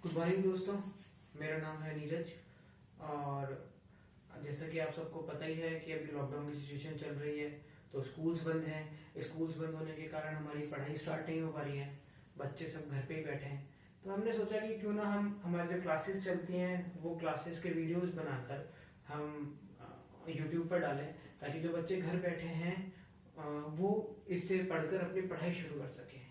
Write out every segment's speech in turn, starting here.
Good morning दोस्तों, मेरा नाम है नीरज। और जैसा कि आप सबको पता ही है कि अभी लॉकडाउन की सिचुएशन चल रही है, तो स्कूल्स बंद हैं। स्कूल्स बंद होने के कारण हमारी पढ़ाई स्टार्ट नहीं हो पा रही है, बच्चे सब घर पे ही बैठे हैं। तो हमने सोचा कि क्यों ना हम हमारी जो क्लासेस चलती हैं वो क्लासेस के वीडियोस बनाकर हम यूट्यूब पर डालें, ताकि जो बच्चे घर बैठे हैं वो इससे पढ़कर अपनी पढ़ाई शुरू कर सकें।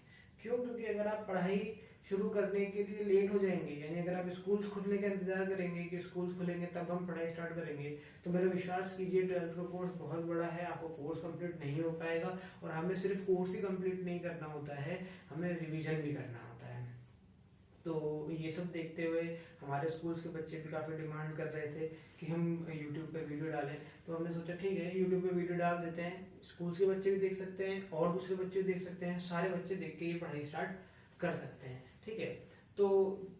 क्यों? क्योंकि अगर आप पढ़ाई शुरू करने के लिए लेट हो जाएंगे, यानी अगर आप स्कूल खुलने का इंतजार करेंगे कि स्कूल खुलेंगे तब हम पढ़ाई स्टार्ट करेंगे, तो मेरा विश्वास कीजिए 12th का कोर्स बहुत बड़ा है, आपको कोर्स कंप्लीट नहीं हो पाएगा। और हमें सिर्फ कोर्स ही कंप्लीट नहीं करना होता है, हमें रिवीजन भी करना होता है। तो ये सब देखते हुए हमारे स्कूल्स के बच्चे भी काफ़ी डिमांड कर रहे थे कि हम यूट्यूब पे वीडियो डालें। तो हमने सोचा ठीक है, यूट्यूब पे वीडियो डाल देते हैं, स्कूल्स के बच्चे भी देख सकते हैं और दूसरे बच्चे भी देख सकते हैं, सारे बच्चे देख के ये पढ़ाई स्टार्ट कर सकते हैं। ठीक है, तो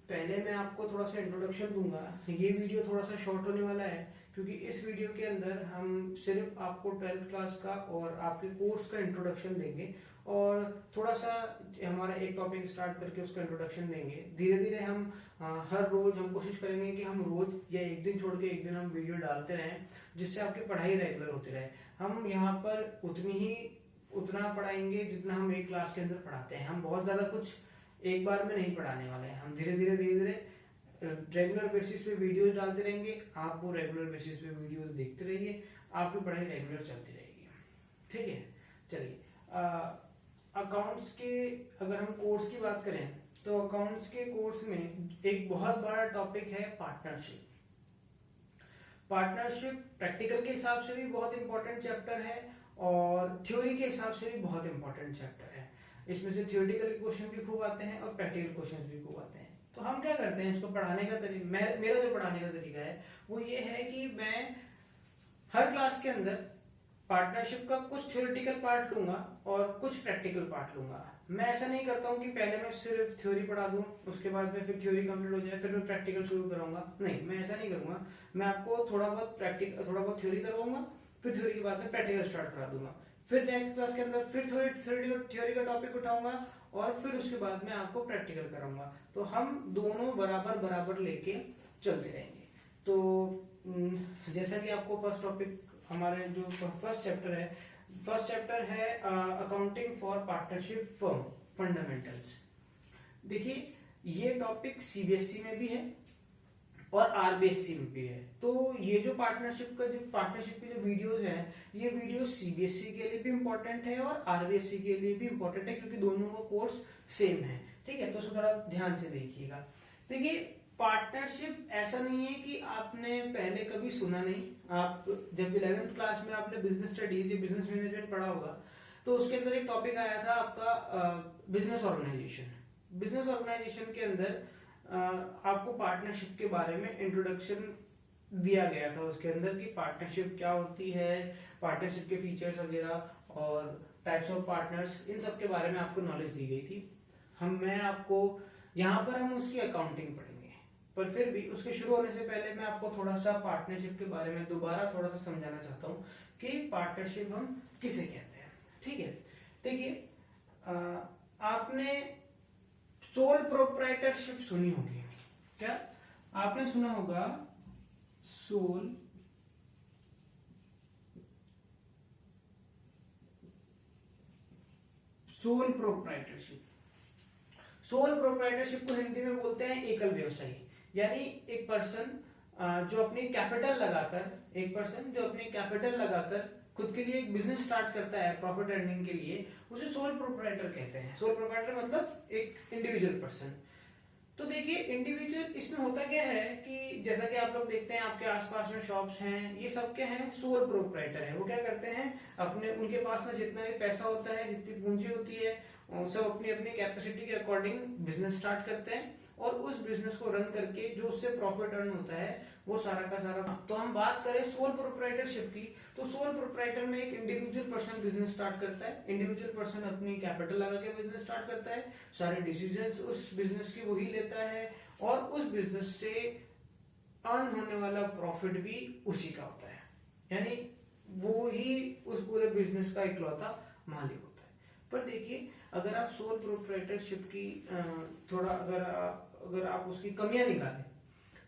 पहले मैं आपको थोड़ा सा इंट्रोडक्शन दूंगा। ये वीडियो थोड़ा सा शॉर्ट होने वाला है, क्योंकि इस वीडियो के अंदर हम सिर्फ आपको 12th क्लास का और आपके कोर्स का इंट्रोडक्शन देंगे और थोड़ा सा हमारा एक टॉपिक स्टार्ट करके उसका इंट्रोडक्शन देंगे। धीरे धीरे हम हर रोज हम कोशिश करेंगे कि हम रोज या एक दिन छोड़ के एक दिन हम वीडियो डालते रहें, जिससे आपकी पढ़ाई रेगुलर होती रहे। हम यहाँ पर उतना पढ़ाएंगे जितना हम एक क्लास के अंदर पढ़ाते हैं। हम बहुत ज्यादा कुछ एक बार में नहीं पढ़ाने वाले हैं, हम धीरे धीरे रेगुलर बेसिस पे वीडियोस डालते रहेंगे। आप वो रेगुलर बेसिस पे वीडियोस देखते रहिए, आपकी पढ़ाई रेगुलर चलती रहेगी। ठीक है, चलिए अकाउंट्स के अगर हम कोर्स की बात करें तो अकाउंट्स के कोर्स में एक बहुत बड़ा टॉपिक है पार्टनरशिप। पार्टनरशिप प्रैक्टिकल के हिसाब से भी बहुत इंपॉर्टेंट चैप्टर है और थ्योरी के हिसाब से भी बहुत इंपॉर्टेंट चैप्टर है। इसमें से थ्योरेटिकल क्वेश्चन भी खूब आते हैं और प्रैक्टिकल क्वेश्चन भी खूब आते हैं। तो हम क्या करते हैं, इसको पढ़ाने का तरीका, मेरा जो पढ़ाने का तरीका है वो ये है कि मैं हर क्लास के अंदर पार्टनरशिप का कुछ थ्योरेटिकल पार्ट लूंगा और कुछ प्रैक्टिकल पार्ट लूंगा। मैं ऐसा नहीं करता हूँ कि पहले मैं सिर्फ थ्योरी पढ़ा दूं, उसके बाद में फिर थ्योरी कंप्लीट हो जाए फिर मैं प्रैक्टिकल शुरू कराऊंगा। नहीं, मैं ऐसा नहीं करूंगा। मैं आपको थोड़ा बहुत थ्योरी करवाऊंगा, फिर थ्योरी के बाद में प्रैक्टिकल स्टार्ट करा दूंगा। फिर नेक्स्ट क्लास के अंदर फिर थ्योरी का टॉपिक उठाऊंगा और फिर उसके बाद में आपको प्रैक्टिकल कराऊंगा। तो हम दोनों बराबर बराबर लेके चलते रहेंगे। तो जैसा कि आपको फर्स्ट टॉपिक, हमारे जो फर्स्ट चैप्टर है accounting for partnership firm fundamentals. देखिए, ये टॉपिक सीबीएसई में भी है और आरबीएसई में भी है। तो ये जो पार्टनरशिप की जो वीडियोस हैं, ये वीडियो सीबीएसई के लिए भी इंपॉर्टेंट है और आरबीएसई के लिए भी इंपॉर्टेंट है, क्योंकि दोनों का कोर्स सेम है। ठीक है, तो उसको थोड़ा ध्यान से देखिएगा। देखिए, पार्टनरशिप ऐसा नहीं है कि आपने पहले कभी सुना नहीं। आप जब 11th क्लास में आपने बिजनेस स्टडीज या बिजनेस मैनेजमेंट पढ़ा होगा, तो उसके अंदर एक टॉपिक आया था आपका बिजनेस ऑर्गेनाइजेशन। बिजनेस ऑर्गेनाइजेशन के अंदर आपको पार्टनरशिप के बारे में इंट्रोडक्शन दिया गया था उसके अंदर, कि पार्टनरशिप क्या होती है, पार्टनरशिप के फीचर्स वगैरह और टाइप्स ऑफ पार्टनर्स, इन सब के बारे में आपको नॉलेज दी गई थी। मैं आपको यहाँ पर हम उसकी अकाउंटिंग पढ़ेंगे, पर फिर भी उसके शुरू होने से पहले मैं आपको थोड़ा सा पार्टनरशिप के बारे में दोबारा थोड़ा सा समझाना चाहता हूँ कि पार्टनरशिप हम किसे कहते हैं। ठीक है, देखिए आपने सोल प्रोप्राइटरशिप सुनी होगी क्या? आपने सुना होगा सोल प्रोप्राइटरशिप। सोल प्रोप्राइटरशिप को हिंदी में बोलते हैं एकल व्यवसायी। यानी एक पर्सन जो अपनी कैपिटल लगाकर खुद के लिए एक बिजनेस स्टार्ट करता है प्रॉफिट अर्निंग के लिए, उसे सोल प्रोप्राइटर कहते हैं। सोल प्रोप्राइटर मतलब एक इंडिविजुअल पर्सन। तो देखिए, इंडिविजुअल इसमें होता क्या है कि जैसा कि आप लोग देखते हैं आपके आसपास में शॉप्स हैं, ये सब क्या है, सोल प्रोप्राइटर है। वो क्या करते हैं, उनके पास में जितना भी पैसा होता है, जितनी पूंजी होती है, सब अपनी अपनी कैपेसिटी के अकॉर्डिंग बिजनेस स्टार्ट करते हैं और उस बिजनेस को रन करके जो उससे प्रॉफिट अर्न होता है वो सारा का सारा। तो हम बात करें सोल प्रोप्राइटरशिप की, तो सोल प्रोप्राइटर में एक इंडिविजुअल पर्सन बिजनेस स्टार्ट करता है। इंडिविजुअल पर्सन अपनी कैपिटल लगा के बिजनेस स्टार्ट करता है, सारे डिसीजंस उस बिजनेस की वही लेता है और उस बिजनेस से अर्न होने वाला प्रॉफिट भी उसी का होता है। यानी वो ही उस पूरे बिजनेस का इकलौता मालिक होता है। पर देखिए, अगर आप सोल प्रोप्राइटरशिप की थोड़ा अगर अगर आप उसकी कमियां निकालें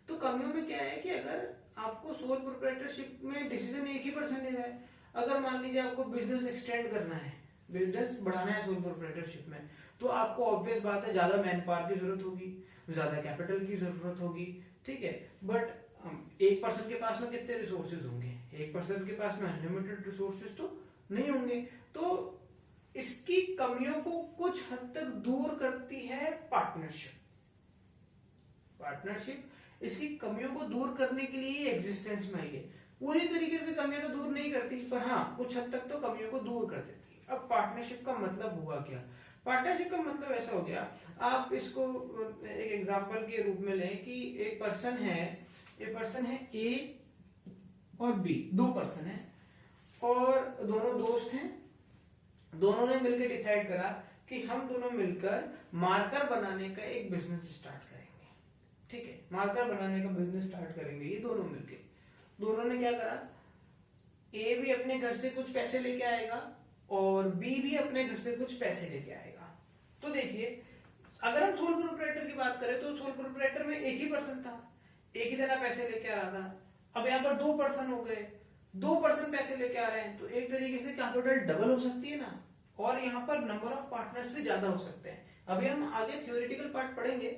तो कमियों में क्या है कि अगर आपको सोल प्रोप्राइटरशिप में डिसीजन एक ही पर्सन ले रहा है, अगर मान लीजिए आपको बिजनेस एक्सटेंड करना है, बिजनेस बढ़ाना है सोल प्रोप्राइटरशिप में, तो आपको ऑब्वियस बात है ज्यादा मैन पावर की जरूरत होगी, ज्यादा कैपिटल की जरूरत होगी, ठीक है। बट एक पर्सन के पास में कितने रिसोर्सेज होंगे? एक पर्सन के पास में अनलिमिटेड रिसोर्सेज तो नहीं होंगे। तो इसकी कमियों को कुछ हद तक दूर करती है पार्टनरशिप। पार्टनरशिप इसकी कमियों को दूर करने के लिए एग्जिस्टेंस में आई है। पूरी तरीके से कमियां तो दूर नहीं करती, पर हाँ कुछ हद तक तो कमियों को दूर कर देती है। अब पार्टनरशिप का मतलब हुआ क्या? पार्टनरशिप का मतलब ऐसा हो गया, आप इसको एक एग्जांपल के रूप में लें कि एक पर्सन है ए और बी, दो पर्सन है और दोनों दोस्त हैं। दोनों ने मिलकर डिसाइड करा कि हम दोनों मिलकर मार्कर बनाने का एक बिजनेस स्टार्ट करेंगे, ठीक है। मार्कर बनाने का बिजनेस स्टार्ट करेंगे ये दोनों मिलकर। दोनों ने क्या करा, ए भी अपने घर से कुछ पैसे लेके आएगा और बी भी अपने घर से कुछ पैसे लेके आएगा। तो देखिए, अगर हम सोल प्रोप्राइटर की बात करें तो सोल प्रोप्राइटर में एक ही पर्सन था, एक ही जना पैसे लेके आ रहा था। अब यहाँ पर दो पर्सन हो गए, दो पर्सन पैसे लेके आ रहे हैं, तो एक तरीके से कैपिटल डबल हो सकती है ना, और यहाँ पर नंबर ऑफ पार्टनर्स भी ज्यादा हो सकते हैं। अभी हम आगे थ्योरेटिकल पार्ट पढ़ेंगे,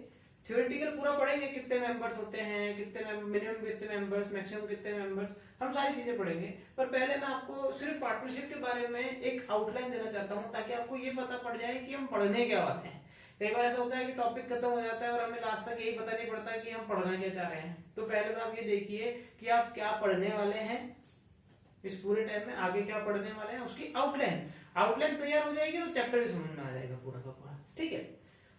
थ्योरेटिकल पूरा पढ़ेंगे, कितने मेंबर्स होते हैं, कितने मिनिमम कितने मेंबर्स, मैक्सिमम कितने मेंबर्स, हम सारी चीजें पढ़ेंगे। पर पहले मैं आपको सिर्फ पार्टनरशिप के बारे में एक आउटलाइन देना चाहता हूँ, ताकि आपको ये पता पड़ जाए कि हम पढ़ने क्या वाले हैं। कई बार ऐसा होता है कि टॉपिक खत्म हो जाता है और हमें लास्ट तक यही पता नहीं पड़ता कि हम पढ़ना क्या चाह रहे हैं। तो पहले तो आप ये देखिए कि आप क्या पढ़ने वाले हैं इस पूरे टाइम में, आगे क्या पढ़ने वाले हैं, उसकी आउटलाइन तैयार हो जाएगी तो चैप्टर भी समझ में आ जाएगा पूरा का पूरा, ठीक है।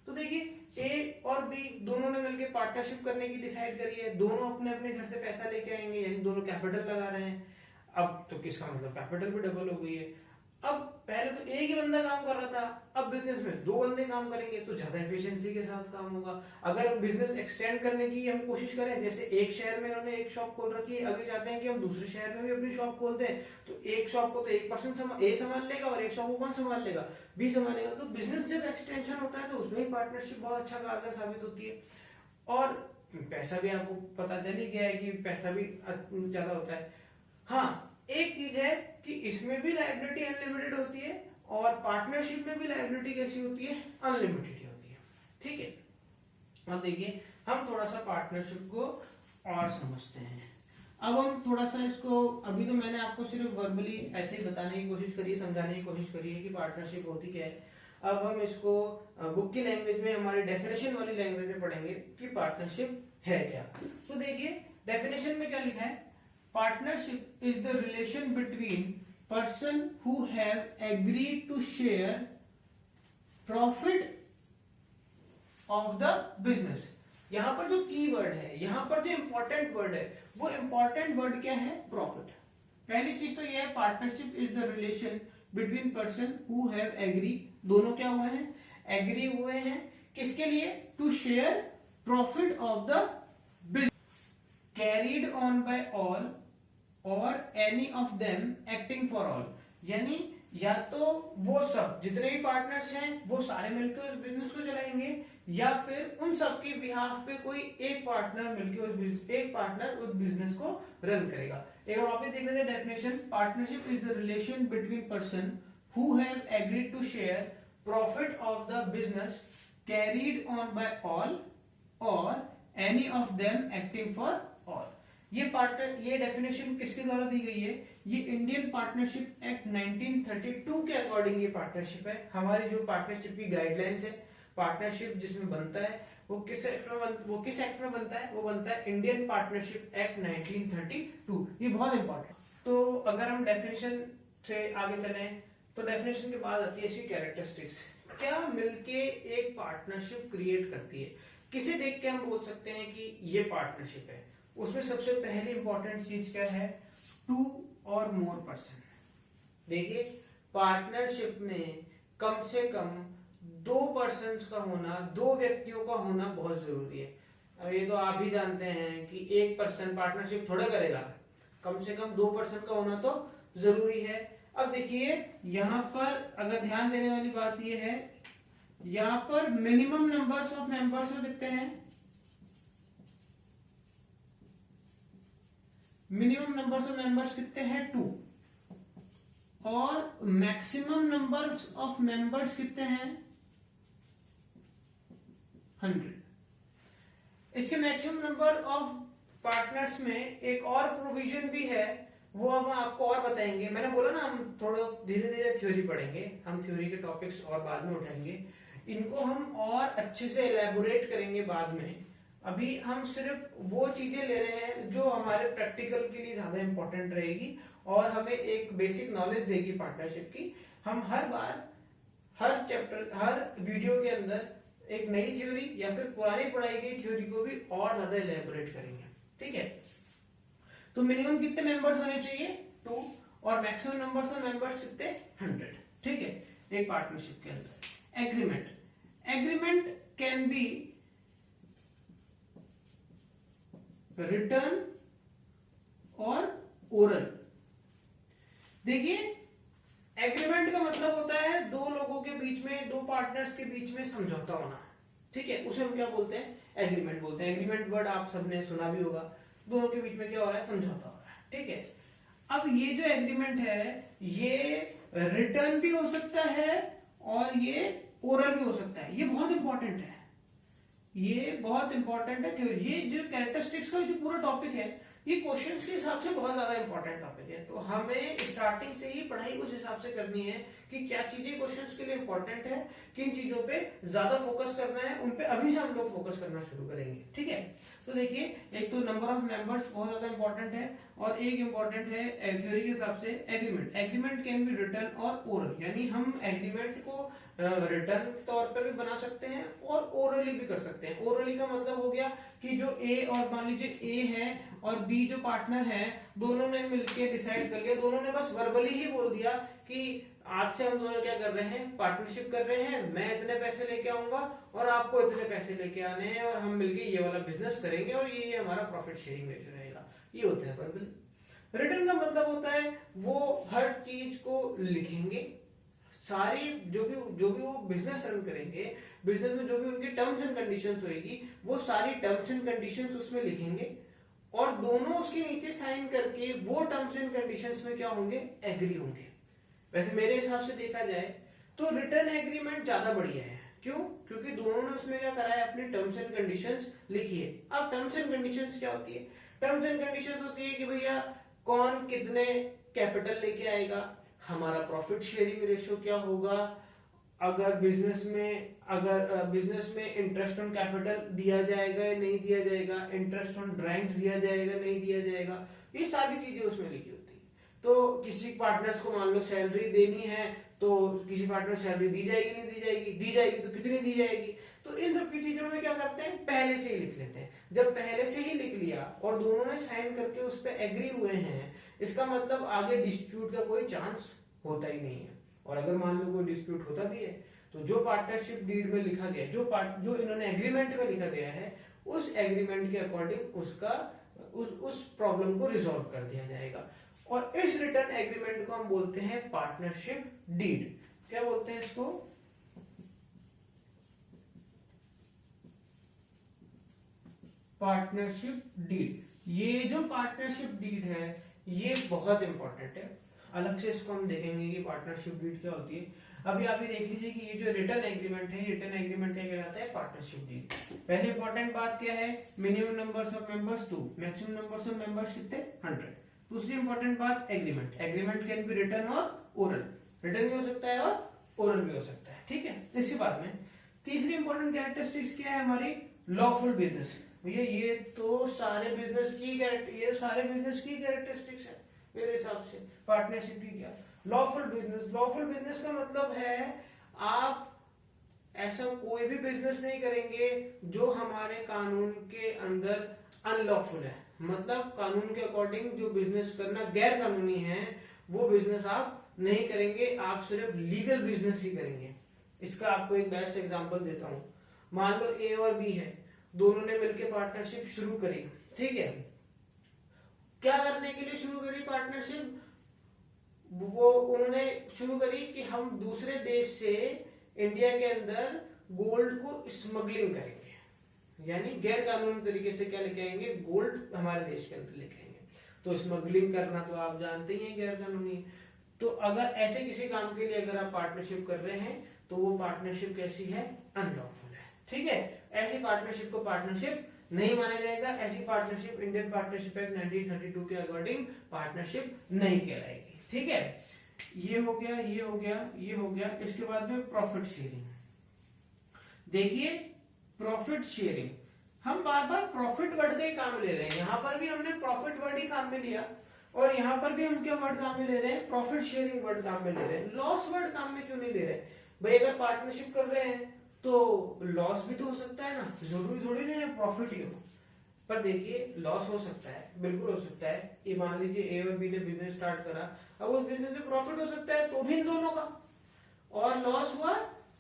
तो देखिए, ए और बी दोनों ने मिलकर पार्टनरशिप करने की डिसाइड करी है। दोनों अपने अपने घर से पैसा लेके आएंगे, यानी दोनों कैपिटल लगा रहे हैं। अब तो किसका मतलब कैपिटल भी डबल हो गई है। अब पहले तो एक ही बंदा काम कर रहा था, अब बिजनेस में दो बंदे काम करेंगे तो ज्यादा एफिशिएंसी के साथ काम होगा। अगर बिजनेस एक्सटेंड करने की हम कोशिश करें, जैसे एक शहर में उन्होंने एक शॉप खोल रखी है, अभी चाहते हैं कि हम दूसरे शहर में भी अपनी शॉप खोल दें, तो एक शॉप को तो एक पर्सन ए संभाल लेगा और एक शॉप को कौन संभाल लेगा, बी संभालेगा। तो बिजनेस जब एक्सटेंशन होता है तो उसमें ही पार्टनरशिप बहुत अच्छा कारगर साबित होती है। और पैसा भी आपको पता चल ही गया है कि पैसा भी ज्यादा होता है। हाँ, एक चीज है कि इसमें भी लायबिलिटी अनलिमिटेड होती है और पार्टनरशिप में भी लायबिलिटी कैसी होती है, अनलिमिटेड होती है, ठीक है। अब देखिए, हम थोड़ा सा पार्टनरशिप को और समझते हैं। अब हम थोड़ा सा इसको, अभी तो मैंने आपको सिर्फ वर्बली ऐसे ही बताने की कोशिश करी, समझाने की कोशिश करी है कि पार्टनरशिप होती क्या है। अब हम इसको बुक की लैंग्वेज में, हमारी डेफिनेशन वाली लैंग्वेज में पढ़ेंगे कि पार्टनरशिप है क्या। तो देखिए, डेफिनेशन में क्या लिखा है, partnership is the relation between person who have agreed to share profit of the business। यहाँ पर जो की वर्ड है, यहाँ पर जो इंपॉर्टेंट वर्ड है, वो इंपॉर्टेंट वर्ड क्या है, प्रॉफिट। पहली चीज तो ये है, partnership is the relation between person who have agree, दोनों क्या हुए हैं, एग्री हुए हैं, किसके लिए, to share profit of the business carried on by all or any of them acting for all. यानी या तो वो सब जितने भी पार्टनर्स हैं वो सारे मिलकर उस बिजनेस को चलाएंगे, या फिर उन सब के बिहाफ पे कोई एक पार्टनर मिलकर उस बिजनेस को रन करेगा। एक बार वापस देख लेते हैं definition. Partnership is the relation between person who have agreed to share profit of the business carried on by all or any of them acting for all. ये डेफिनेशन किसके द्वारा दी गई है, ये इंडियन पार्टनरशिप एक्ट 1932 के according ये partnership है। हमारी जो पार्टनरशिप की गाइडलाइंस है, पार्टनरशिप जिसमें बनता है वो किस एक्ट में बनता है, वो बनता है इंडियन पार्टनरशिप एक्ट 1932। ये बहुत इंपॉर्टेंट। तो अगर हम डेफिनेशन से आगे चले तो डेफिनेशन के बाद आती है इसकी कैरेक्टरिस्टिक्स, क्या मिलके एक पार्टनरशिप क्रिएट करती है, किसे देख के हम बोल सकते हैं कि ये पार्टनरशिप है। उसमें सबसे पहली इंपॉर्टेंट चीज क्या है, टू और मोर पर्सन। देखिए, पार्टनरशिप में कम से कम दो पर्सन्स का होना, दो व्यक्तियों का होना बहुत जरूरी है। अब ये तो आप ही जानते हैं कि एक पर्सन पार्टनरशिप थोड़ा करेगा, कम से कम दो पर्सन का होना तो जरूरी है। अब देखिए, यहाँ पर अगर ध्यान देने वाली बात ये है, यहाँ पर मिनिमम नंबर्स ऑफ मेंबर्स में कितने हैं, मिनिमम नंबर्स ऑफ मेंबर्स कितने हैं 2 और मैक्सिमम नंबर्स ऑफ मेंबर्स कितने हैं 100। इसके मैक्सिमम नंबर ऑफ पार्टनर्स में एक और प्रोविजन भी है, वो हम आपको और बताएंगे। मैंने बोला ना हम थोड़ा धीरे धीरे थ्योरी पढ़ेंगे, हम थ्योरी के टॉपिक्स और बाद में उठाएंगे, इनको हम और अच्छे से एलैबोरेट करेंगे बाद में। अभी हम सिर्फ वो चीजें ले रहे हैं जो हमारे प्रैक्टिकल के लिए ज्यादा इंपॉर्टेंट रहेगी और हमें एक बेसिक नॉलेज देगी पार्टनरशिप की। हम हर बार हर चैप्टर हर वीडियो के अंदर एक नई थ्योरी या फिर पुरानी पढ़ाई गई थ्योरी को भी और ज्यादा एलैबोरेट करेंगे, ठीक है। तो मिनिमम कितने मेंबर्स होने चाहिए 2 और मैक्सिमम नंबर्स ऑफ मेंबर्स कितने 100, ठीक है। एक पार्टनरशिप के अंदर एग्रीमेंट कैन बी रिटर्न और ओरल। देखिए एग्रीमेंट का मतलब होता है दो लोगों के बीच में, दो पार्टनर्स के बीच में समझौता होना, ठीक है, उसे हम क्या बोलते हैं एग्रीमेंट बोलते हैं। एग्रीमेंट वर्ड आप सबने सुना भी होगा, दोनों के बीच में क्या हो रहा है समझौता हो रहा है, ठीक है। अब ये जो एग्रीमेंट है ये रिटर्न भी हो सकता है और ये ओरल भी हो सकता है। ये बहुत इंपॉर्टेंट है, ये बहुत इंपॉर्टेंट है। ये जो कैरेक्टरिस्टिक्स का जो पूरा टॉपिक है ये क्वेश्चंस के हिसाब से बहुत ज्यादा इंपॉर्टेंट टॉपिक है। तो हमें स्टार्टिंग से ही पढ़ाई उस हिसाब से करनी है कि क्या चीजें क्वेश्चंस के लिए इंपॉर्टेंट है, किन चीजों पे ज्यादा फोकस करना है, उन पे अभी से हम लोग फोकस करना शुरू करेंगे, ठीक है। तो देखिए एक तो नंबर ऑफ मेंबर्स बहुत ज्यादा इंपॉर्टेंट है और एक इंपॉर्टेंट है थ्योरी के हिसाब से एग्रीमेंट कैन बी रिटर्न और ओरल, यानी हम एग्रीमेंट को रिटर्न तौर पे भी बना सकते हैं और ओरली भी कर सकते हैं। ओरली का मतलब हो गया कि जो ए और मान लीजिए ए है और बी जो पार्टनर है दोनों ने मिलकर डिसाइड कर लिया, दोनों ने बस वर्बली ही बोल दिया कि आज से हम दोनों क्या कर रहे हैं पार्टनरशिप कर रहे हैं, मैं इतने पैसे लेके आऊंगा और आपको इतने पैसे लेके आने हैं और हम मिलके ये वाला बिजनेस करेंगे और ये हमारा प्रॉफिट शेयरिंग रेशियो रहेगा। ये होता है वर्बल। रिटर्न का मतलब होता है वो हर चीज को लिखेंगे, सारी जो भी वो बिजनेस रन करेंगे, बिजनेस में जो भी उनकी टर्म्स एंड कंडीशंस होगी वो सारी टर्म्स एंड कंडीशंस उसमें लिखेंगे और दोनों उसके नीचे साइन करके वो टर्म्स एंड कंडीशंस में क्या होंगे एग्री होंगे। वैसे मेरे हिसाब से देखा जाए तो रिटर्न एग्रीमेंट ज्यादा बढ़िया है। क्यों? क्योंकि दोनों ने उसमें क्या करा है अपनी टर्म्स एंड कंडीशंस लिखी है। अब टर्म्स एंड कंडीशंस क्या होती है? टर्म्स एंड कंडीशंस होती है कि भैया कौन कितने कैपिटल लेके आएगा, हमारा प्रॉफिट शेयरिंग रेशियो क्या होगा, अगर बिजनेस में इंटरेस्ट ऑन कैपिटल दिया जाएगा या नहीं दिया जाएगा, इंटरेस्ट ऑन ड्राइंग्स दिया जाएगा नहीं दिया जाएगा, ये सारी चीजें उसमें लिखी होती है। तो किसी पार्टनर्स को मान लो सैलरी देनी है तो किसी पार्टनर सैलरी दी जाएगी नहीं दी जाएगी, दी जाएगी तो कितनी दी जाएगी, तो इन सब की चीजों में क्या करते हैं पहले से ही लिख लेते हैं। जब पहले से ही लिख लिया और दोनों ने साइन करके उस पर एग्री हुए हैं, इसका मतलब आगे डिस्प्यूट का कोई चांस होता ही नहीं है। और अगर मान लो कोई डिस्प्यूट होता भी है तो जो पार्टनरशिप डीड में लिखा गया, जो इन्होंने एग्रीमेंट में लिखा गया है, उस एग्रीमेंट के अकॉर्डिंग उसका उस प्रॉब्लम को रिजॉल्व कर दिया जाएगा। और इस रिटर्न एग्रीमेंट को हम बोलते हैं पार्टनरशिप डीड। क्या बोलते हैं इसको? Partnership deed. ये जो पार्टनरशिप डीड है ये बहुत इंपॉर्टेंट है, अलग से इसको हम देखेंगे कि पार्टनरशिप डीड क्या होती है। अभी आप ये देख लीजिए कि ये जो रिटर्न एग्रीमेंट है, रिटर्न एग्रीमेंट क्या कहलाता है? Partnership deed. पहले इंपॉर्टेंट बात क्या है? Minimum numbers of members 2, maximum numbers of members कितने 100। दूसरी इंपॉर्टेंट बात एग्रीमेंट कैन बी रिटर्न और ओरल, रिटर्न भी हो सकता है और ओरल भी हो सकता है, ठीक है। इसके बाद में तीसरी इंपॉर्टेंट कैरेक्टरिस्टिक्स क्या है हमारी? Lawful business. भैया ये तो सारे बिजनेस की कैरेक्टरिस्टिक्स है मेरे हिसाब से। पार्टनरशिप की क्या? लॉफुल बिजनेस का मतलब है आप ऐसा कोई भी बिजनेस नहीं करेंगे जो हमारे कानून के अंदर अनलॉफुल है। मतलब कानून के अकॉर्डिंग जो बिजनेस करना गैर कानूनी है वो बिजनेस आप नहीं करेंगे, आप सिर्फ लीगल बिजनेस ही करेंगे। इसका आपको एक बेस्ट एग्जांपल देता हूं। मान लो ए और बी है, दोनों ने मिलकर पार्टनरशिप शुरू करी, ठीक है। क्या करने के लिए शुरू करी पार्टनरशिप? वो उन्होंने शुरू करी कि हम दूसरे देश से इंडिया के अंदर गोल्ड को स्मगलिंग करेंगे, यानी गैर कानूनी तरीके से क्या लेके आएंगे? गोल्ड हमारे देश के अंदर लेके आएंगे। तो स्मगलिंग करना तो आप जानते ही हैं गैर कानूनी है। तो अगर ऐसे किसी काम के लिए अगर आप पार्टनरशिप कर रहे हैं तो वो पार्टनरशिप कैसी है, अनलॉफुल है। ठीक है, ऐसी पार्टनरशिप को पार्टनरशिप नहीं माना जाएगा, ऐसी पार्टनरशिप इंडियन पार्टनरशिप एक्ट 1932 के अकॉर्डिंग पार्टनरशिप नहीं कहलाएगी। ठीक है, ये हो गया, ये हो गया, ये हो गया। इसके बाद में प्रॉफिट शेयरिंग। देखिए प्रॉफिट शेयरिंग, हम बार बार प्रॉफिट वर्ड का ही काम ले रहे हैं, यहां पर भी हमने प्रॉफिट वर्ड ही काम में लिया और यहां पर भी हम क्या वर्ड काम में ले रहे हैं, प्रॉफिट शेयरिंग वर्ड काम में ले रहे हैं। लॉस वर्ड काम में क्यों नहीं ले रहे भाई? अगर पार्टनरशिप कर रहे हैं तो लॉस भी तो हो सकता है ना, जरूरी थोड़ी नहीं है प्रॉफिट ही हो। पर देखिए लॉस हो सकता है, बिल्कुल हो सकता है। ये मान लीजिए ए और बी ने बिजनेस स्टार्ट करा, अब उस बिजनेस में प्रॉफिट हो सकता है तो भी इन दोनों का, और लॉस हुआ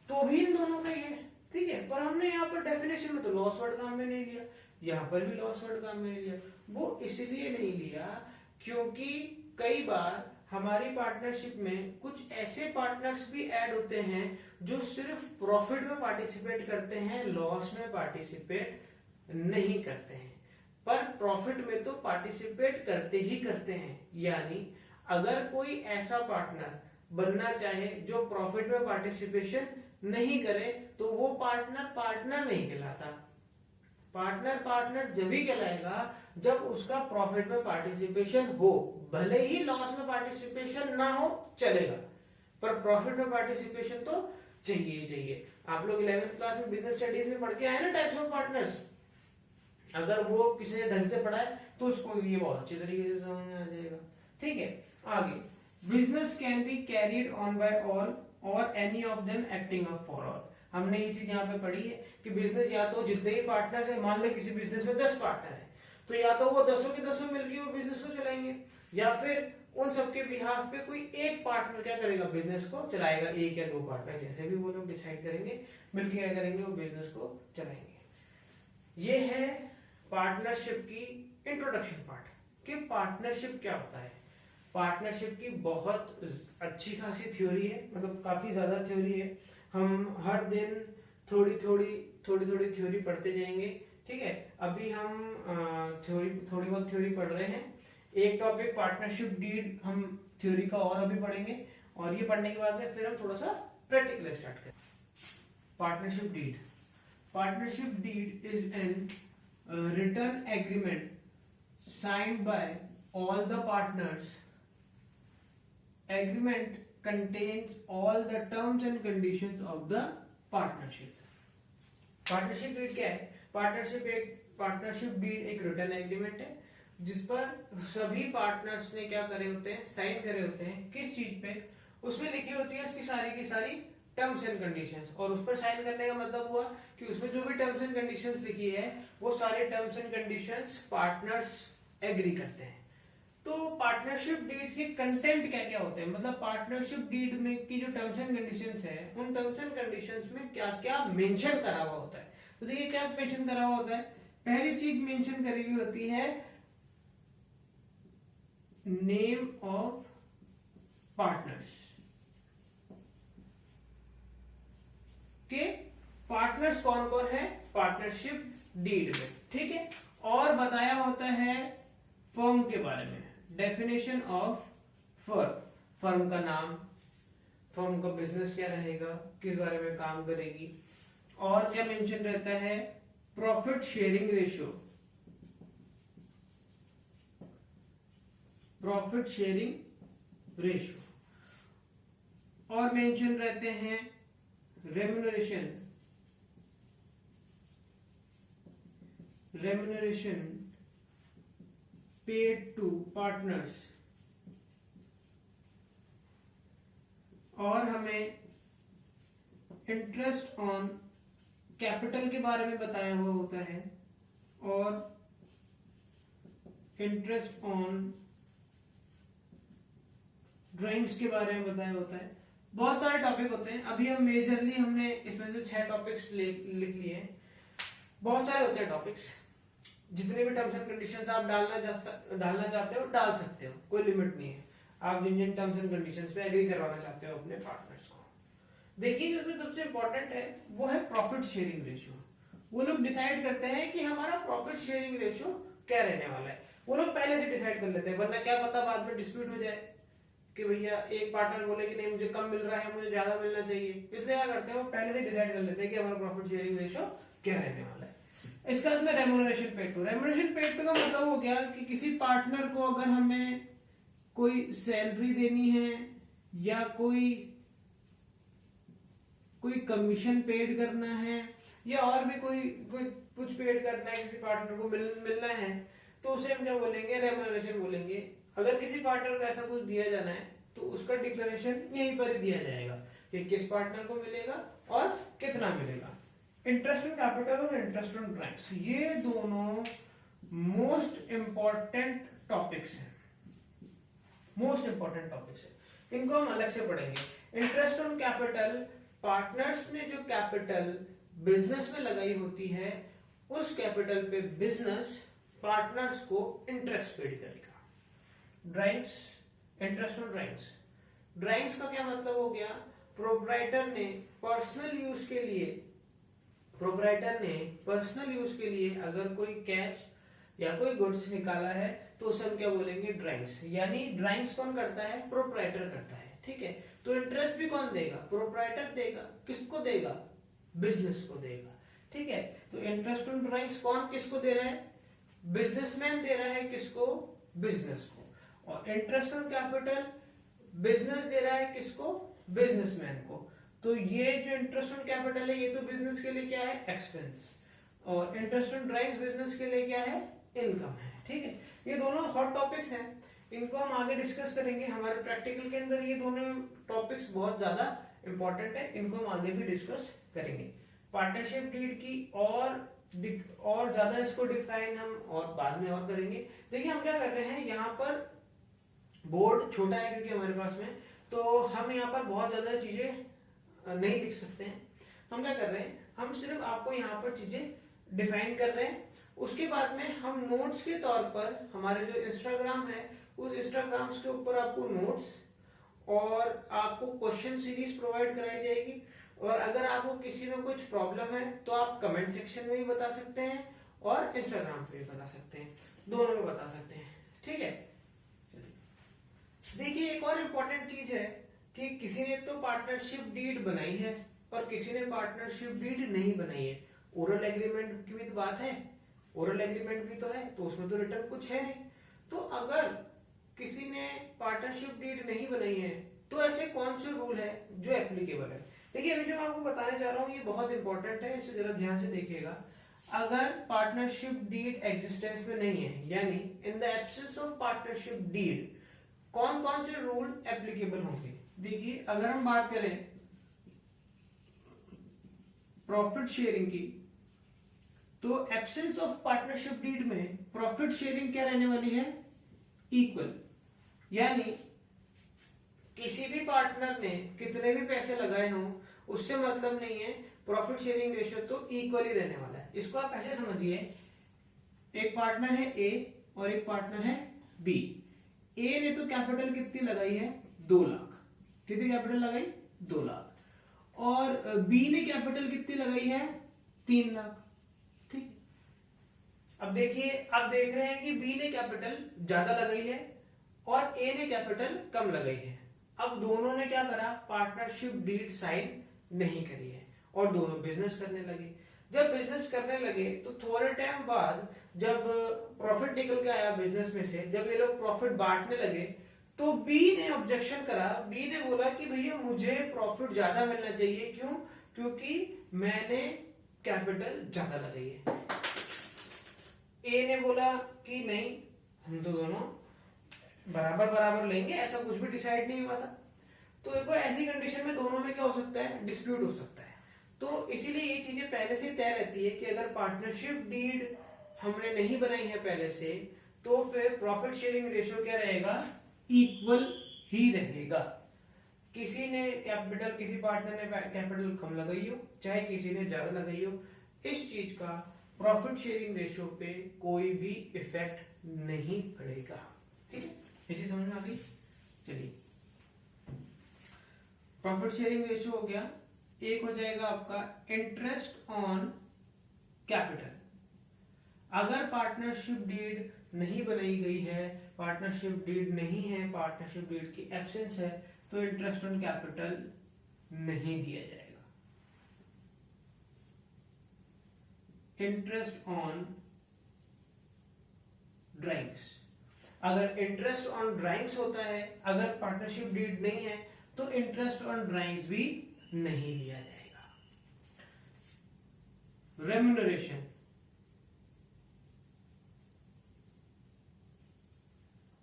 तो भी इन दोनों का ही है। ठीक है, पर हमने यहाँ पर डेफिनेशन में तो लॉस वर्ड काम में नहीं लिया, यहाँ पर भी लॉस वर्ड काम में नहीं लिया। वो इसलिए नहीं लिया क्योंकि कई बार हमारी पार्टनरशिप में कुछ ऐसे पार्टनर्स भी ऐड होते हैं जो सिर्फ प्रॉफिट में पार्टिसिपेट करते हैं, लॉस में पार्टिसिपेट नहीं करते हैं, पर प्रॉफिट में तो पार्टिसिपेट करते ही करते हैं। यानी अगर कोई ऐसा पार्टनर बनना चाहे जो प्रॉफिट में पार्टिसिपेशन नहीं करे तो वो पार्टनर पार्टनर नहीं कहलाता। पार्टनर जब भी कहलाएगा जब उसका प्रॉफिट में पार्टिसिपेशन हो, भले ही लॉस में पार्टिसिपेशन ना हो चलेगा, पर प्रॉफिट में पार्टिसिपेशन तो चाहिए ही चाहिए। आप लोग 11th क्लास में बिजनेस स्टडीज में पढ़ के आए ना टाइप्स ऑफ पार्टनर्स, अगर वो किसी ने ढंग से पढ़ा है तो उसको ये बहुत अच्छी तरीके से समझ में आ जाएगा। ठीक है, आगे business can be carried on by all or any of them acting up for all. हमने ये चीज यहाँ पे पढ़ी है कि बिजनेस या तो जितने ही पार्टनर्स है, मान लो किसी बिजनेस में 10 पार्टनर है तो या तो वो 10 के 10 मिलकर वो बिजनेस को चलाएंगे, या फिर उन सबके बिहाफ पे कोई एक पार्टनर क्या करेगा, बिजनेस को चलाएगा। एक या दो पार्टनर जैसे भी वो लोग डिसाइड करेंगे, मिलकर क्या करेंगे, वो बिजनेस को चलाएंगे। ये है पार्टनरशिप की इंट्रोडक्शन पार्ट कि पार्टनरशिप क्या होता है। पार्टनरशिप की बहुत अच्छी खासी थ्योरी है, मतलब काफी ज्यादा थ्योरी है। हम हर दिन थोड़ी थोड़ी थ्योरी पढ़ते जाएंगे। ठीक है, अभी हम थोड़ी बहुत थ्योरी पढ़ रहे हैं। एक टॉपिक पार्टनरशिप डीड हम थ्योरी का और अभी पढ़ेंगे, और ये पढ़ने के बाद में फिर हम थोड़ा सा प्रैक्टिकल स्टार्ट करें। Partnership deed is an written agreement signed by all the partners. Agreement contains all the terms and conditions of the partnership. Partnership deed क्या है? पार्टनरशिप डीड एक रिटर्न एग्रीमेंट है जिस पर सभी पार्टनर्स ने क्या करे होते हैं, साइन करे होते हैं। किस चीज पे? उसमें लिखी होती है उसकी सारी की सारी टर्म्स एंड कंडीशंस, और उस पर साइन करने का मतलब हुआ कि उसमें जो भी टर्म्स एंड कंडीशंस लिखी है वो सारे terms and conditions partners agree करते हैं। तो पार्टनरशिप डीड के कंटेंट क्या क्या होते हैं, मतलब पार्टनरशिप डीड में की जो टर्म्स एंड कंडीशंस है उन टर्म्स एंड कंडीशंस में क्या क्या मेंशन करा हुआ होता है। तो देखिए क्या मेंशन करा हुआ होता है। पहली चीज मेंशन करी हुई होती है नेम ऑफ पार्टनर्स के पार्टनर्स कौन कौन है पार्टनरशिप डीड में। ठीक है, और बताया होता है फर्म के बारे में, डेफिनेशन ऑफ फर्म, फर्म का नाम, फर्म का बिजनेस क्या रहेगा, किस बारे में काम करेगी, और क्या मेंशन रहता है profit sharing ratio, profit sharing ratio, और मेंशन रहते हैं रेम्युनरेशन पेड टू पार्टनर्स, और हमें इंटरेस्ट ऑन कैपिटल के बारे में बताया हुआ होता है, और इंटरेस्ट ऑन ड्राइंग्स के बारे में बताया होता है। बहुत सारे टॉपिक होते हैं। अभी हम मेजरली हमने इसमें से 6 टॉपिक्स लिख लिए हैं। बहुत सारे होते हैं टॉपिक्स, जितने भी टर्म्स एंड कंडीशंस आप डालना चाहते हो डाल सकते हो, कोई लिमिट नहीं है। आप जिन जिन टर्म्स एंड कंडीशंस पे एग्री करवाना चाहते हो अपने पार्टनर्स को। देखिए जिसमें सबसे इंपॉर्टेंट है वो है प्रॉफिट शेयरिंग रेशियो। वो लोग डिसाइड करते हैं कि हमारा प्रॉफिट शेयरिंग रेशियो क्या रहने वाला है। वो लोग पहले से डिसाइड कर लेते हैं, वरना क्या पता बाद में डिस्प्यूट हो जाए कि भैया एक पार्टनर बोले कि नहीं मुझे कम मिल रहा है, मुझे ज्यादा मिलना चाहिए। इसलिए क्या करते हैं, वो पहले से डिसाइड कर लेते हैं कि हमारा प्रॉफिट शेयरिंग रेशियो क्या रहने वाला है। इसके बाद में remuneration paid to. Remuneration paid to का मतलब हो गया कि किसी पार्टनर को अगर हमें कोई सैलरी देनी है या कोई कमीशन पेड करना है या और भी कोई कुछ पेड करना है, किसी पार्टनर को मिलना है, तो उसे हम क्या बोलेंगे, रेम्यूनरेशन बोलेंगे। अगर किसी पार्टनर को ऐसा कुछ दिया जाना है तो उसका डिक्लेरेशन यहीं पर ही दिया जाएगा कि किस पार्टनर को मिलेगा और कितना मिलेगा। इंटरेस्ट ऑन कैपिटल और इंटरेस्ट ऑन ड्राइंग्स, ये दोनों मोस्ट इंपॉर्टेंट टॉपिक्स हैं, मोस्ट इंपॉर्टेंट टॉपिक्स है, इनको हम अलग से पढ़ेंगे। इंटरेस्ट ऑन कैपिटल, पार्टनर्स ने जो कैपिटल बिजनेस में लगाई होती है उस कैपिटल पे बिजनेस पार्टनर्स को इंटरेस्ट पेड करेगा। Drawings, interest on drawings, drawings का क्या मतलब हो गया, प्रोप्राइटर ने पर्सनल यूज के लिए अगर कोई कैश या कोई गुड्स निकाला है तो उसे हम क्या बोलेंगे, ड्राइंग्स। यानी ड्राइंग्स कौन करता है, प्रोप्राइटर करता है, ठीक है। तो इंटरेस्ट भी कौन देगा, प्रोप्राइटर देगा। किसको देगा, बिजनेस को देगा, ठीक है। तो इंटरेस्ट ऑन ड्राइंग्स कौन किसको दे रहा है, बिजनेसमैन दे रहा है, किसको, बिजनेस को। और इंटरेस्ट ऑन कैपिटल बिजनेस दे रहा है, किसको, बिजनेसमैन को। तो ये जो इंटरेस्ट ऑन कैपिटल है ये तो बिजनेस के लिए क्या है, एक्सपेंस, और इंटरेस्ट ऑन ड्राइंग्स बिजनेस के लिए क्या है, इनकम है, ठीक है। ये दोनों हॉट टॉपिक्स हैं, इनको हम आगे डिस्कस करेंगे हमारे प्रैक्टिकल के अंदर। ये दोनों टॉपिक्स बहुत ज्यादा इंपॉर्टेंट है, इनको हम आगे भी डिस्कस करेंगे। पार्टनरशिप डीड की और ज्यादा इसको डिफाइन हम और बाद में और करेंगे। देखिए हम क्या कर रहे हैं, यहाँ पर बोर्ड छोटा है क्योंकि हमारे पास में, तो हम यहाँ पर बहुत ज्यादा चीजें नहीं लिख सकते हैं। हम क्या कर रहे हैं, हम सिर्फ आपको यहाँ पर चीजें डिफाइन कर रहे हैं। उसके बाद में हम नोट्स के तौर पर हमारे जो इंस्टाग्राम है उस इंस्टाग्राम्स के ऊपर आपको नोट्स और आपको क्वेश्चन सीरीज प्रोवाइड कराई जाएगी। और अगर आपको किसी में कुछ प्रॉब्लम है तो आप कमेंट सेक्शन में भी बता सकते हैं और इंस्टाग्राम पे भी बता सकते हैं, दोनों में बता सकते हैं, ठीक है। देखिए एक और इम्पोर्टेंट चीज है कि किसी ने तो पार्टनरशिप डीड बनाई है और किसी ने पार्टनरशिप डीड नहीं बनाई है। ओरल एग्रीमेंट की भी तो बात है, ओरल एग्रीमेंट भी तो है, तो उसमें तो रिटर्न कुछ है नहीं। तो अगर किसी ने पार्टनरशिप डीड नहीं बनाई है तो ऐसे कौन से रूल है जो एप्लीकेबल है। देखिए अभी जो मैं आपको बताने जा रहा हूँ ये बहुत इंपॉर्टेंट है, इसे जरा ध्यान से देखिएगा। अगर पार्टनरशिप डीड एग्जिस्टेंस में नहीं है, यानी in the absence of partnership deed, कौन कौन से रूल एप्लीकेबल होंगे। देखिए अगर हम बात करें प्रॉफिट शेयरिंग की, तो एब्सेंस ऑफ पार्टनरशिप डीड में प्रॉफिट शेयरिंग क्या रहने वाली है, इक्वल। यानी किसी भी पार्टनर ने कितने भी पैसे लगाए हों उससे मतलब नहीं है, प्रॉफिट शेयरिंग रेशियो तो इक्वल ही रहने वाला है। इसको आप ऐसे समझिए, एक पार्टनर है ए और एक पार्टनर है बी। ए ने तो कैपिटल कितनी लगाई है, 2 लाख। कितनी कैपिटल लगाई, 2 लाख। और बी ने कैपिटल कितनी लगाई है, 3 लाख, ठीक। अब देखिए, अब देख रहे हैं कि बी ने कैपिटल ज्यादा लगाई है और ए ने कैपिटल कम लगाई है। अब दोनों ने क्या करा, पार्टनरशिप डीड साइन नहीं करी है और दोनों बिजनेस करने लगे। जब बिजनेस करने लगे तो थोड़े टाइम बाद जब प्रॉफिट निकल के आया बिजनेस में से, जब ये लोग प्रॉफिट बांटने लगे तो बी ने ऑब्जेक्शन करा। बी ने बोला कि भैया मुझे प्रॉफिट ज्यादा मिलना चाहिए, क्यों, क्योंकि मैंने कैपिटल ज्यादा लगाई है। ए ने बोला कि नहीं, हम तो दोनों बराबर बराबर लेंगे, ऐसा कुछ भी डिसाइड नहीं हुआ था। तो देखो ऐसी कंडीशन में दोनों में क्या हो सकता है, डिस्प्यूट हो सकता है। तो इसीलिए ये चीजें पहले से तय रहती है कि अगर पार्टनरशिप डीड हमने नहीं बनाई है पहले से, तो फिर प्रॉफिट शेयरिंग रेशियो क्या रहेगा, इक्वल ही रहेगा। किसी ने कैपिटल, किसी पार्टनर ने कैपिटल कम लगाई हो चाहे किसी ने ज्यादा लगाई हो, इस चीज का प्रॉफिट शेयरिंग रेशियो पे कोई भी इफेक्ट नहीं पड़ेगा, ठीक है। ये चीज समझ में आ गई। चलिए प्रॉफिट शेयरिंग रेशियो हो गया। एक हो जाएगा आपका इंटरेस्ट ऑन कैपिटल। अगर पार्टनरशिप डीड नहीं बनाई गई है, पार्टनरशिप डीड नहीं है, पार्टनरशिप डीड की एब्सेंस है, तो इंटरेस्ट ऑन कैपिटल नहीं दिया जाएगा। इंटरेस्ट ऑन ड्राइंग्स, अगर इंटरेस्ट ऑन ड्राइंग्स होता है, अगर पार्टनरशिप डीड नहीं है, तो इंटरेस्ट ऑन ड्राइंग्स भी नहीं लिया जाएगा। Remuneration,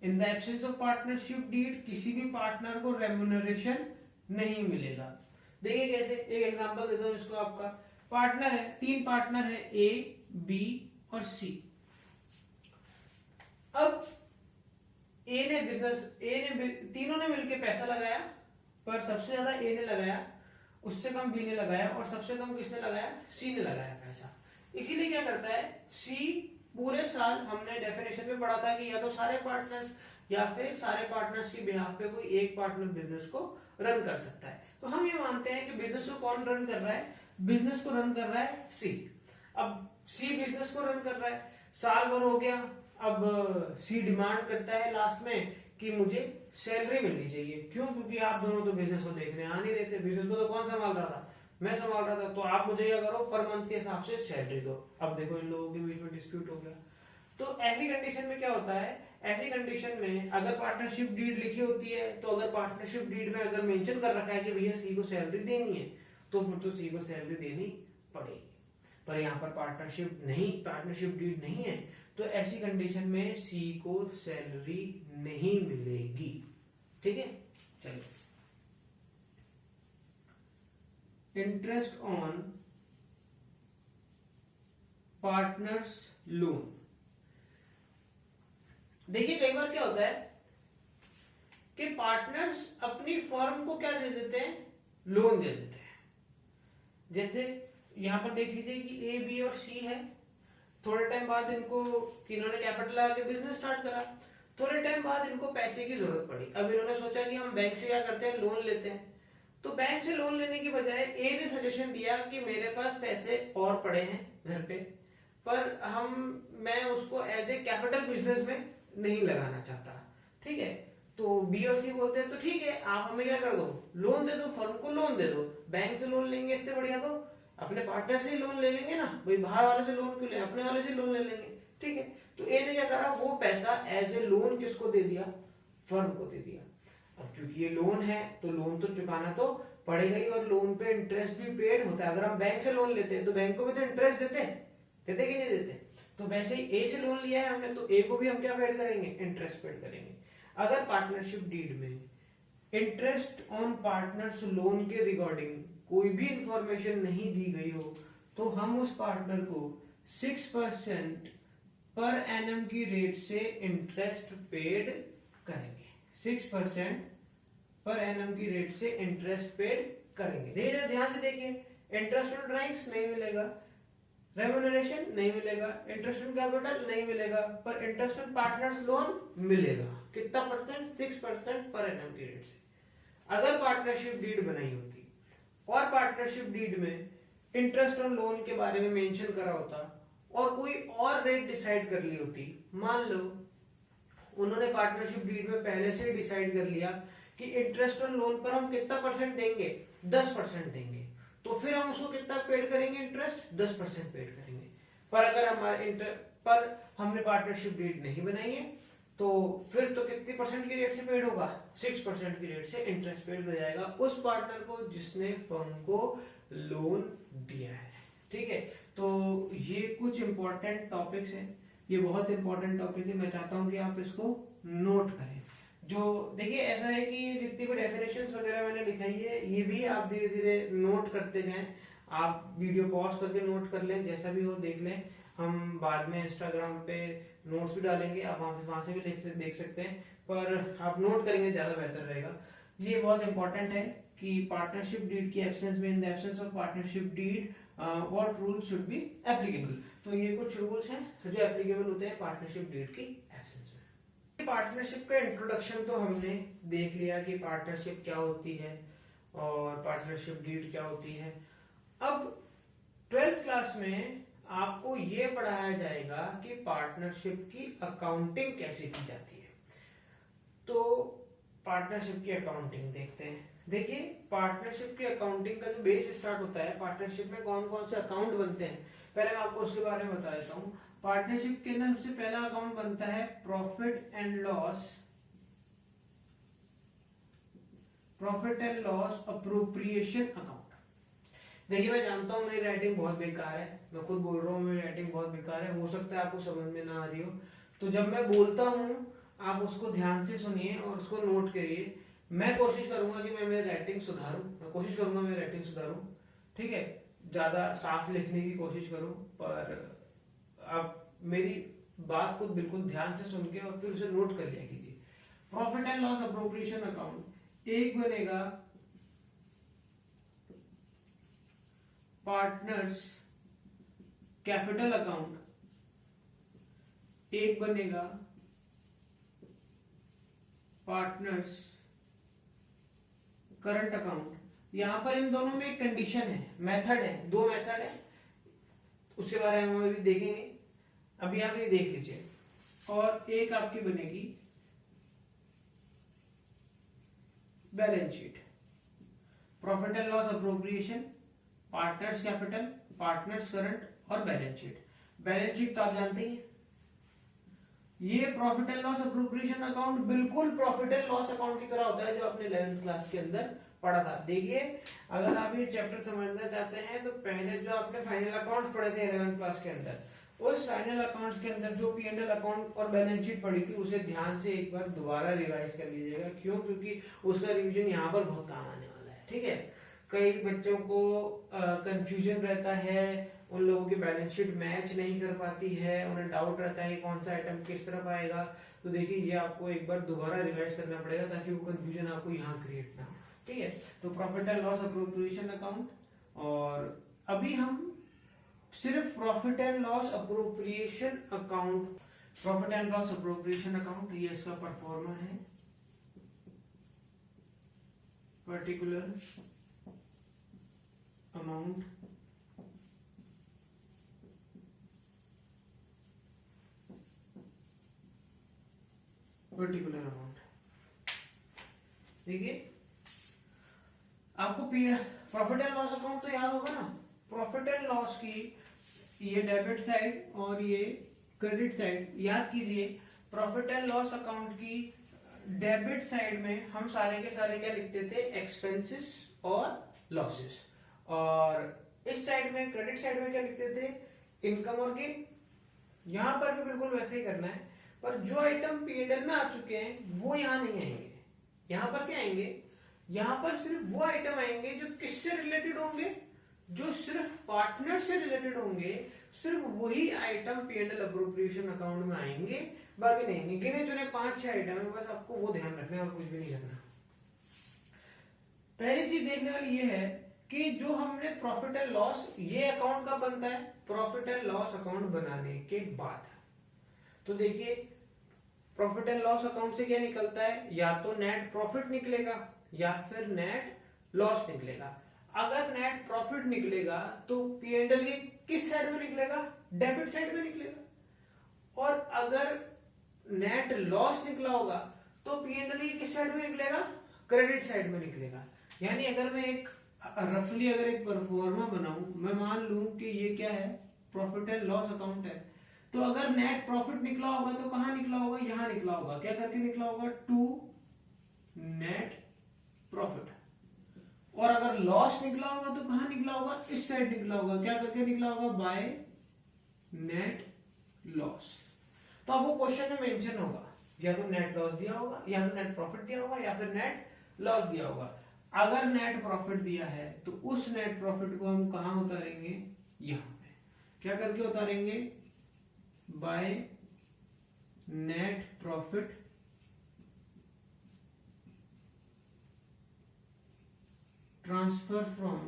in the absence of partnership deed किसी भी पार्टनर को रेम्यूनरेशन नहीं मिलेगा। देखिए कैसे, एक एग्जांपल देता हूं इसको। आपका पार्टनर है, 3 पार्टनर है, ए, बी और सी। अब तीनों ने मिलकर पैसा लगाया, पर सबसे ज्यादा ए ने लगाया, उससे कम बी ने लगाया और सबसे कम किसने लगाया, सी ने लगाया पैसा। इसीलिए क्या करता है सी, पूरे साल हमने डेफिनेशन में पढ़ा था कि या तो सारे पार्टनर्स या फिर सारे पार्टनर्स की बिहाफ पे कोई एक पार्टनर बिजनेस को रन कर सकता है। तो हम ये मानते हैं कि बिजनेस को कौन रन कर रहा है, बिजनेस को रन कर रहा है सी। अब सी बिजनेस को रन कर रहा है, साल भर हो गया, अब सी डिमांड करता है लास्ट में कि मुझे सैलरी मिलनी चाहिए। क्यों? क्योंकि आप दोनों तो बिजनेस को देखने आ नहीं रहे थे, बिजनेस को तो कौन संभाल रहा था, मैं संभाल रहा था। तो आप मुझे क्या करो, पर मंथ के हिसाब से सैलरी दो। अब देखो इन लोगों के बीच में डिस्प्यूट हो गया। तो ऐसी कंडीशन में क्या होता है, ऐसी कंडीशन में अगर पार्टनरशिप डीड लिखी होती है, तो अगर पार्टनरशिप डीड में अगर मेंशन कर रखा है कि भैया सी को सैलरी देनी है, तो फिर तो सी को सैलरी देनी पड़ेगी। पर यहाँ पर पार्टनरशिप डीड नहीं है, तो ऐसी कंडीशन में सी को सैलरी नहीं मिलेगी। ठीक है, चलो। इंटरेस्ट ऑन पार्टनर्स लोन, देखिए कई बार क्या होता है कि पार्टनर्स अपनी फर्म को क्या दे देते हैं, लोन दे देते हैं। जैसे यहां पर देख लीजिए कि ए, बी और सी है। थोड़े टाइम बाद इनको, तीनों ने कैपिटल लगा के बिजनेस स्टार्ट करा। थोड़े टाइम बाद इनको पैसे की जरूरत पड़ी। अब इन्होंने सोचा कि हम बैंक से क्या करते हैं, लोन लेते हैं। तो बैंक से लोन लेने की बजाय ए ने सजेशन दिया कि मेरे पास पैसे और पड़े हैं घर पे, पर मैं उसको एज ए कैपिटल बिजनेस में नहीं लगाना चाहता। ठीक है, तो बी और सी बोलते हैं तो ठीक है, आप हमें क्या कर दो, लोन दे दो, फर्म को लोन दे दो। बैंक से लोन लेंगे इससे बढ़िया तो अपने पार्टनर से ही लोन ले लेंगे ना, भाई बाहर वाले से लोन क्यों ले, अपने वाले से लोन ले लेंगे। ठीक है, तो ए ने क्या करा, वो पैसा एज ए लोन किसको दे दिया, फर्म को दे दिया। अब क्योंकि ये लोन है तो लोन तो चुकाना तो पड़ेगा ही, और लोन पे इंटरेस्ट भी पेड होता है। अगर हम बैंक से लोन लेते हैं तो बैंक को भी तो इंटरेस्ट देते कि नहीं देते। तो वैसे ही ए से लोन लिया है हमने, तो ए को भी हम क्या पेड करेंगे, इंटरेस्ट पेड करेंगे। अगर पार्टनरशिप डीड में इंटरेस्ट ऑन पार्टनर्स लोन के रिगार्डिंग कोई भी इंफॉर्मेशन नहीं दी गई हो, तो हम उस पार्टनर को 6% पर एनम की रेट से इंटरेस्ट पेड करेंगे। 6% पर एनम की रेट से इंटरेस्ट पेड करेंगे। देखिए ध्यान से देखिए, इंटरेस्ट ऑन ड्राइंग्स नहीं मिलेगा, रेम्यूनरेशन नहीं मिलेगा, इंटरेस्ट ऑन कैपिटल नहीं मिलेगा, पर इंटरेस्ट ऑन पार्टनर्स लोन मिलेगा। कितना परसेंट, 6% पर एनम की रेट से। अगर पार्टनरशिप डीड बनाई होती और पार्टनरशिप डीड में इंटरेस्ट ऑन लोन के बारे में मेंशन करा होता और कोई और रेट डिसाइड कर ली होती, मान लो उन्होंने पार्टनरशिप डीड में पहले से डिसाइड कर लिया कि इंटरेस्ट ऑन लोन पर हम कितना परसेंट देंगे, 10% देंगे, तो फिर हम उसको कितना पेड करेंगे, इंटरेस्ट 10% पेड करेंगे। पर अगर हमने पार्टनरशिप डीड नहीं बनाई है, तो फिर तो कितनी परसेंट की रेट से पेड होगा, 6% की रेट से इंटरेस्ट पेड हो जाएगा उस पार्टनर को जिसने फर्म को लोन दिया है। ठीक है, तो ये कुछ इंपॉर्टेंट टॉपिक्स हैं, ये बहुत इंपॉर्टेंट टॉपिक है, मैं चाहता हूं कि आप इसको नोट करें। जो देखिए ऐसा है कि जितनी भी डेफिनेशंस वगैरह मैंने लिखाई है, ये भी आप धीरे धीरे नोट करते जाएं। आप वीडियो पॉज करके नोट कर लें, जैसा भी हो देख लें। हम बाद में इंस्टाग्राम पे नोट्स भी डालेंगे, आप वहां से भी देख सकते हैं, पर आप नोट करेंगे ज्यादा बेहतर रहेगा। ये बहुत इंपॉर्टेंट है कि पार्टनरशिप डीड की एब्सेंस में, in the absence of partnership deed what rules should be applicable. तो ये कुछ रूल्स हैं जो एप्लीकेबल होते हैं पार्टनरशिप डीड की एब्सेंस में। पार्टनरशिप का इंट्रोडक्शन तो हमने देख लिया कि पार्टनरशिप क्या होती है और पार्टनरशिप डीड क्या होती है। अब 12th क्लास में आपको ये पढ़ाया जाएगा कि पार्टनरशिप की अकाउंटिंग कैसे की जाती है। तो पार्टनरशिप की अकाउंटिंग देखते हैं। देखिए, पार्टनरशिप की अकाउंटिंग का जो बेस स्टार्ट होता है, पार्टनरशिप में कौन कौन से अकाउंट बनते हैं, पहले मैं आपको उसके बारे में बता देता हूँ। पार्टनरशिप के अंदर सबसे पहला अकाउंट बनता है profit and loss appropriation account. देखिए, मैं जानता हूँ मेरी राइटिंग बहुत बेकार है, मैं खुद बोल रहा हूँ मेरी राइटिंग बहुत बेकार है, हो सकता है आपको समझ में ना आ रही हो। तो जब मैं बोलता हूँ आप उसको ध्यान से सुनिए और उसको नोट करिए। मैं कोशिश करूंगा कि मैं मेरी राइटिंग सुधारूं, मैं कोशिश करूंगा मेरी राइटिंग सुधारूं, ठीक है, ज्यादा साफ लिखने की कोशिश करूं। पर आप मेरी बात को बिल्कुल ध्यान से सुन के और फिर उसे नोट कर लिया कीजिए। Profit and loss appropriation account एक बनेगा पार्टनर्स कैपिटल अकाउंट, एक बनेगा पार्टनर्स करंट अकाउंट। यहां पर इन दोनों में एक कंडीशन है, मेथड है, दो मेथड है, उसके बारे में हम अभी देखेंगे। अभी आप ये देख लीजिए। और एक आपकी बनेगी balance sheet, profit and loss appropriation, partners capital, partners current और बैलेंस शीट। बैलेंस शीट तो आप जानते ही हैं, ये profit and loss appropriation account बिल्कुल प्रॉफिट एंड लॉस अकाउंट की तरह होता है जो आपने 11th क्लास के अंदर पढ़ा था। देखिए, अगर आप ये चैप्टर समझना चाहते हैं तो पहले जो आपने फाइनल अकाउंट्स पढ़े थे 11th क्लास के अंदर, उस फाइनल अकाउंट्स के अंदर जो P&L अकाउंट और बैलेंस शीट पढ़ी थी उसे ध्यान से एक बार दोबारा रिवाइज कर लीजिएगा। क्यों? क्योंकि उसका रिवीजन यहाँ पर बहुत काम आने वाला है, ठीक है। कई बच्चों को कंफ्यूजन रहता है, उन लोगों की बैलेंस शीट मैच नहीं कर पाती है, उन्हें डाउट रहता है कि कौन सा आइटम किस तरफ आएगा। तो देखिए, ये आपको एक बार दोबारा रिवाइज करना पड़ेगा ताकि वो कंफ्यूजन आपको यहाँ क्रिएट ना हो, ठीक है। तो profit and loss appropriation account, और अभी हम सिर्फ profit and loss appropriation account, profit and loss appropriation account, ये इसका परफॉर्मा है, पर्टिकुलर अमाउंट देखिए, आपको प्रॉफिट एंड लॉस अकाउंट तो याद होगा ना। प्रॉफिट एंड लॉस की ये डेबिट साइड और ये क्रेडिट साइड याद कीजिए। प्रॉफिट एंड लॉस अकाउंट की डेबिट साइड में हम सारे के सारे क्या लिखते थे, एक्सपेंसेस और लॉसेस, और इस साइड में क्रेडिट साइड में क्या लिखते थे, इनकम और गेन। यहां पर भी बिल्कुल वैसे ही करना है, पर जो आइटम P&L में आ चुके हैं वो यहां नहीं आएंगे। यहां पर क्या आएंगे, यहां पर सिर्फ वो आइटम आएंगे जो किससे रिलेटेड होंगे, जो सिर्फ पार्टनर से रिलेटेड होंगे, सिर्फ वही आइटम P&L अप्रोप्रिएशन अकाउंट में आएंगे, बाकी नहीं आएंगे। गिने चुने 5-6 आइटम है, बस आपको वो ध्यान रखना है और कुछ भी नहीं करना। पहली चीज देखने वाली ये है कि जो हमने प्रॉफिट एंड लॉस, ये अकाउंट कब बनता है, प्रॉफिट एंड लॉस अकाउंट बनाने के बाद। तो देखिए, प्रॉफिट एंड लॉस अकाउंट से क्या निकलता है, या तो नेट प्रॉफिट निकलेगा या फिर नेट लॉस निकलेगा। अगर नेट प्रॉफिट निकलेगा तो P&L की किस साइड में निकलेगा, डेबिट साइड में निकलेगा। और अगर नेट लॉस निकला होगा तो P&L की किस साइड में निकलेगा, क्रेडिट साइड में निकलेगा। यानी अगर मैं एक रफली अगर एक परफॉर्मा बनाऊं, मैं मान लूं कि ये क्या है, प्रॉफिट एंड लॉस अकाउंट है, तो अगर नेट प्रॉफिट निकला होगा तो कहां निकला होगा, यहां निकला होगा। क्या करके निकला होगा, टू नेट प्रॉफिट। और अगर लॉस निकला होगा तो कहां निकला होगा, इस साइड निकला होगा। क्या करके निकला होगा, बाय नेट लॉस। तो अब वो क्वेश्चन में मेंशन होगा, या तो नेट लॉस दिया होगा, या तो नेट प्रॉफिट दिया होगा, या फिर नेट लॉस दिया होगा। अगर नेट प्रॉफिट दिया है तो उस नेट प्रॉफिट को हम कहां उतारेंगे, यहां पे। क्या करके उतारेंगे, by net profit transfer from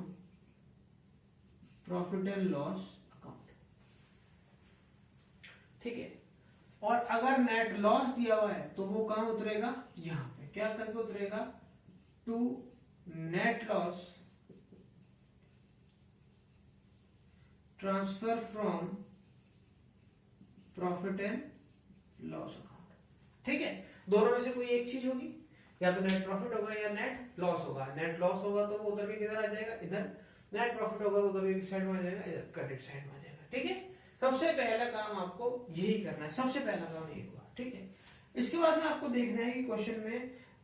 profit and loss account, ठीक है। और अगर नेट लॉस दिया हुआ है तो वो कहां उतरेगा, यहां पे। क्या करके उतरेगा, to net loss transfer from profit and loss account. ठीक है, दोनों में से कोई एक चीज होगी, या तो नेट प्रॉफिट होगा या नेट लॉस होगा। नेट लॉस होगा तो वो उधर के किधर आ जाएगा, इधर। नेट प्रॉफिट होगा तो उधर के साइड में आ जाएगा, इधर क्रेडिट साइड में आ जाएगा। ठीक है, सबसे पहला काम आपको यही करना है, सबसे पहला काम यही हुआ। ठीक है, इसके बाद में आपको देखना है कि क्वेश्चन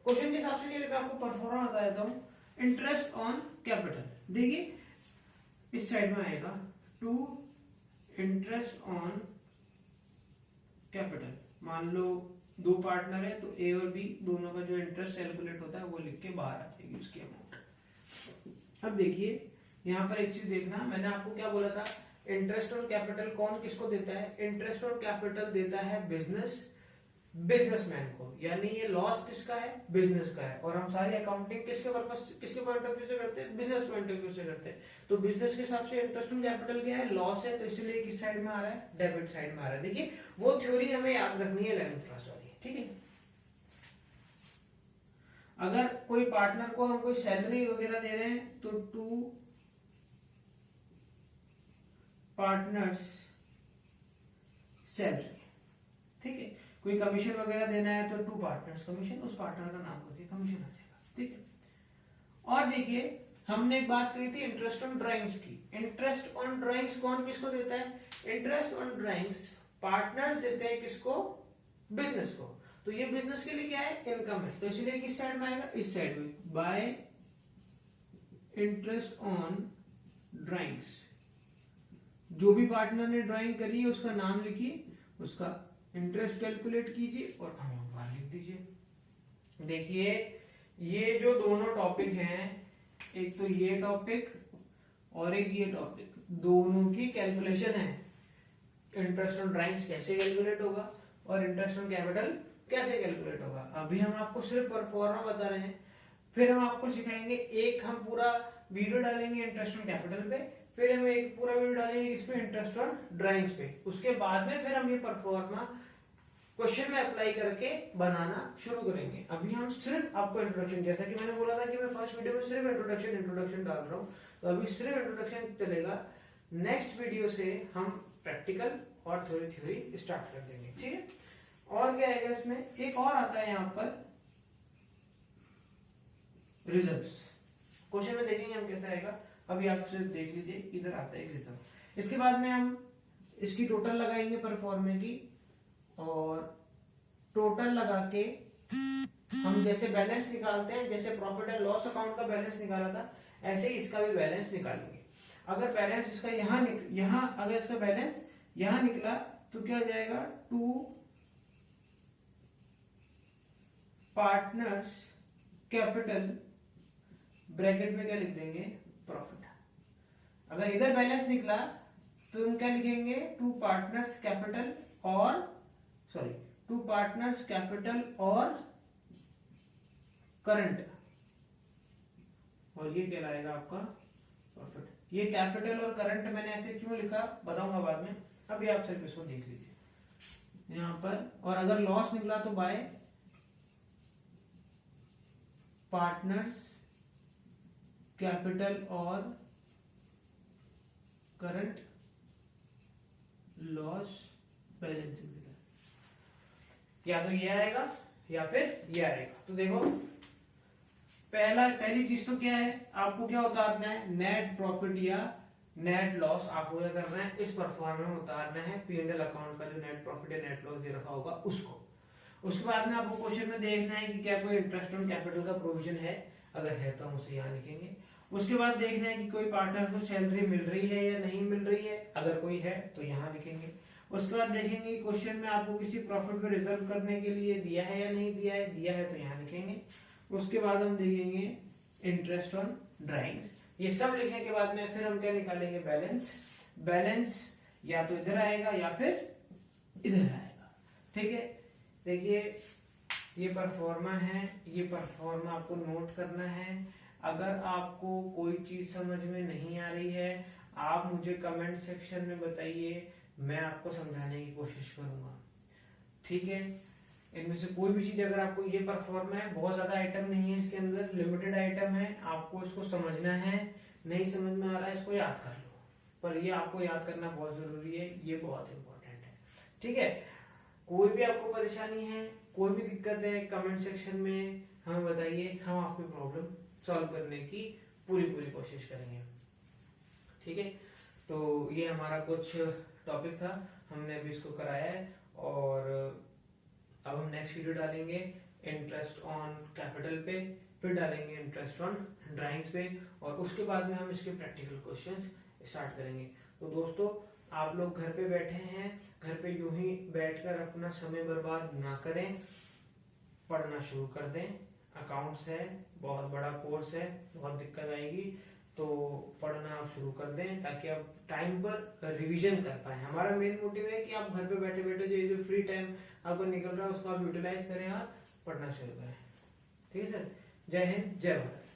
के हिसाब से मैं आपको परफॉर्मा बता देता हूँ। इंटरेस्ट ऑन कैपिटल, देखिए इस साइड में आएगा टू इंटरेस्ट ऑन कैपिटल। मान लो दो पार्टनर है तो ए और बी दोनों का जो इंटरेस्ट कैलकुलेट होता है वो लिख के बाहर आ जाएगी उसकी अमाउंट। अब देखिए यहाँ पर एक चीज देखना, मैंने आपको क्या बोला था, इंटरेस्ट ऑन कैपिटल कौन किसको देता है? इंटरेस्ट ऑन कैपिटल देता है बिजनेसमैन को, यानी ये लॉस किसका है? बिजनेस का है। और हम सारी अकाउंटिंग किसके पॉइंट ऑफ व्यू से करते हैं? बिजनेस पॉइंट ऑफ व्यू से करते हैं। तो बिजनेस के हिसाब से इंटरेस्ट ऑन कैपिटल क्या है? लॉस है, तो इसलिए किस साइड में आ रहा है? डेबिट साइड में आ रहा है। देखिए वो थ्योरी हमें याद रखनी है 11th क्लास वाली। ठीक है, अगर कोई पार्टनर को हम कोई सैलरी वगैरह दे रहे हैं तो टू पार्टनर्स सैलरी। ठीक है, कोई कमीशन वगैरह देना है तो टू पार्टनर्स कमीशन, उस पार्टनर का नाम करके कमीशन आ जाएगा। ठीक है, और देखिए हमने एक बात कही थी इंटरेस्ट ऑन ड्राइंग्स की। इंटरेस्ट ऑन ड्राइंग्स कौन किसको देता है? इंटरेस्ट ऑन ड्राइंग्स पार्टनर्स देते हैं किसको? बिजनेस को। तो ये बिजनेस के लिए क्या है? इनकम है, तो इसलिए किस साइड में आएगा? इस साइड में, बाय इंटरेस्ट ऑन ड्राइंग्स। जो भी पार्टनर ने ड्राइंग करी है उसका नाम लिखिए, उसका इंटरेस्ट कैलकुलेट कीजिए और अमाउंट बाहर लिख दीजिए। देखिए ये जो दोनों टॉपिक हैं, एक तो ये टॉपिक और एक ये टॉपिक, दोनों की कैलकुलेशन है। इंटरेस्ट ऑन ड्राइंग्स कैसे कैलकुलेट होगा और इंटरेस्ट ऑन कैपिटल कैसे कैलकुलेट होगा। अभी हम आपको सिर्फ परफॉर्मा बता रहे हैं, फिर हम आपको सिखाएंगे, एक हम पूरा वीडियो डालेंगे इंटरेस्ट ऑन कैपिटल पे, फिर हम एक पूरा वीडियो डालेंगे इसमें इंटरेस्ट ऑन ड्राइंग्स पे। उसके बाद में फिर हम ये परफॉर्मा क्वेश्चन में अप्लाई करके बनाना शुरू करेंगे। अभी हम सिर्फ आपको इंट्रोडक्शन, जैसा कि मैंने बोला था कि मैं फर्स्ट वीडियो में सिर्फ इंट्रोडक्शन डाल रहा हूँ, तो अभी सिर्फ इंट्रोडक्शन चलेगा। नेक्स्ट वीडियो से हम प्रैक्टिकल और थ्योरी स्टार्ट कर देंगे। ठीक है, और क्या आएगा इसमें? एक और आता है यहाँ पर रिजर्व्स। क्वेश्चन में देखेंगे हम कैसा आएगा, अभी आप सिर्फ देख लीजिए, इधर आता है रिजर्व। इसके बाद में हम इसकी टोटल लगाएंगे परफॉर्मे की, और टोटल लगा के हम जैसे बैलेंस निकालते हैं, जैसे प्रॉफिट एंड लॉस अकाउंट का बैलेंस निकाला था, ऐसे ही इसका भी बैलेंस निकालेंगे। अगर बैलेंस इसका यहाँ अगर इसका बैलेंस यहाँ निकला तो क्या हो जाएगा? टू पार्टनर्स कैपिटल, ब्रैकेट में क्या लिख देंगे? प्रॉफिट। अगर इधर बैलेंस निकला तो हम क्या लिखेंगे? टू पार्टनर्स कैपिटल और करंट, और ये कहलाएगा आपका प्रॉफिट। ये कैपिटल और करंट मैंने ऐसे क्यों लिखा बताऊंगा बाद में, अभी आप सिर्फ इसको देख लीजिए यहां पर। और अगर लॉस निकला तो बाय पार्टनर्स कैपिटल और करंट लॉस बैलेंसिंग फिगर, या तो ये आएगा या फिर ये आएगा। तो देखो पहली चीज तो क्या है, आपको क्या उतारना है? नेट प्रॉफिट या नेट लॉस आपको क्या करना है? इस परफॉर्मा में उतारना है P&L अकाउंट का जो नेट प्रॉफिट या नेट लॉस दे रखा होगा उसको। उसके बाद में आपको क्वेश्चन में देखना है कि क्या कोई इंटरेस्ट ऑन कैपिटल का प्रोविजन है, अगर है तो हम उसे यहाँ लिखेंगे। उसके बाद देखना है कि कोई पार्टनर को सैलरी मिल रही है या नहीं मिल रही है, अगर कोई है तो यहाँ लिखेंगे। उसके बाद देखेंगे क्वेश्चन में आपको किसी प्रॉफिट को रिजर्व करने के लिए दिया है या नहीं दिया है तो यहाँ लिखेंगे। उसके बाद हम देखेंगे इंटरेस्ट ऑन ड्राइंग्स। ये सब लिखने के बाद में फिर हम क्या निकालेंगे? बैलेंस या तो इधर आएगा या फिर इधर आएगा। ठीक है, देखिए ये परफॉर्मा है, ये परफॉर्मा आपको नोट करना है। अगर आपको कोई चीज समझ में नहीं आ रही है आप मुझे कमेंट सेक्शन में बताइए, मैं आपको समझाने की कोशिश करूंगा। ठीक है, इनमें से कोई भी चीज अगर आपको, ये परफॉर्मा है, बहुत ज्यादा आइटम नहीं है इसके अंदर, लिमिटेड आइटम है, आपको इसको समझना है। नहीं समझ में आ रहा है इसको याद कर लो, पर ये आपको याद करना बहुत जरूरी है, ये बहुत इंपॉर्टेंट है। ठीक है, कोई भी आपको परेशानी है, कोई भी दिक्कत है, कमेंट सेक्शन में हमें बताइए, हम आपकी प्रॉब्लम सॉल्व करने की पूरी कोशिश करेंगे। ठीक है, तो ये हमारा कुछ टॉपिक था, हमने अभी इसको कराया है, और अब हम नेक्स्ट वीडियो डालेंगे इंटरेस्ट ऑन कैपिटल पे, फिर डालेंगे इंटरेस्ट ऑन ड्राइंग्स पे, और उसके बाद में हम इसके प्रैक्टिकल क्वेश्चंस स्टार्ट करेंगे। तो दोस्तों, आप लोग घर पे बैठे हैं, घर पे यूं ही बैठकर अपना समय बर्बाद ना करें, पढ़ना शुरू कर दें। अकाउंट्स है, बहुत बड़ा कोर्स है, बहुत दिक्कत आएगी, तो पढ़ना आप शुरू कर दें ताकि आप टाइम पर रिवीजन कर पाए। हमारा मेन मोटिव है कि आप घर पे बैठे बैठे जो फ्री टाइम आपको निकल रहा है उसको आप यूटिलाइज करें और पढ़ना शुरू करें। ठीक है सर, जय हिंद, जय भारत।